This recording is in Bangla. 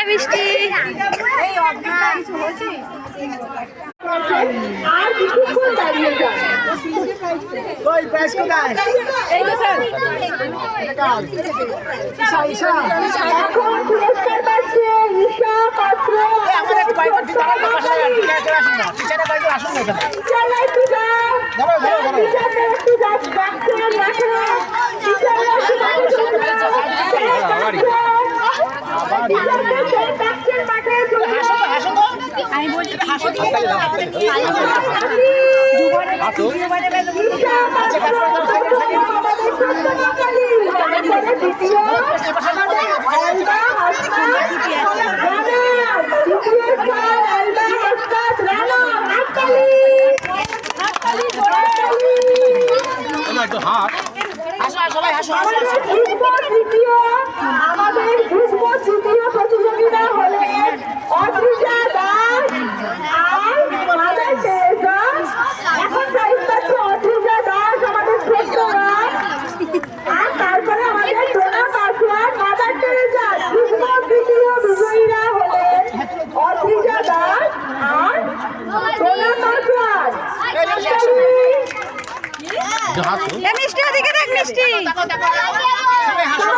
মিষ্টি আর কিছুক্ষণ দাঁড়িয়ে যান। কই প্রাইস কোথায়? এই তো স্যার। এখন পুরস্কার পাচ্ছে ঈশা পাত্র। আমাদের কয়েকটি দাঁড়ান না পাশে টিচারে আসুন না। টিচারে কয়েকটি আসুন না এখানে। চালাই পূজা। ধরো ধরো ধরো। টিচারে একটু যাচ্ছে মাঠে। টিচারে একটু মাঠে হাসো তো হাসো তো। আমি বলছি হাসো তো। ঈশা আচ্ছা কাজ করতে সেকেন্ড সেকেন্ড। দ্বিতীয় একটু হাত। হাসো হাসো ভাই হাসো হাসো হাসো। তৃতীয় আমাদের গ্রীষ্ম তৃতীয় প্রতিযোগিতা হলেন অদ্রিজা দাস আর মাদার টেরেসা। এখন প্রাইজ পাচ্ছে অদ্রিজা দাস আমাদের শ্রেষ্ঠরা, আর তারপরে আমাদের ডোনা পাসওয়ার্ড মাদার টেরেসা। গ্রীষ্ম তৃতীয় বিজয়ীরা হলেন অদ্রিজা দাস আর ডোনা পাসওয়ার্ড। মিষ্টি ওদিকে দেখ মিষ্টি সবাই হাসো।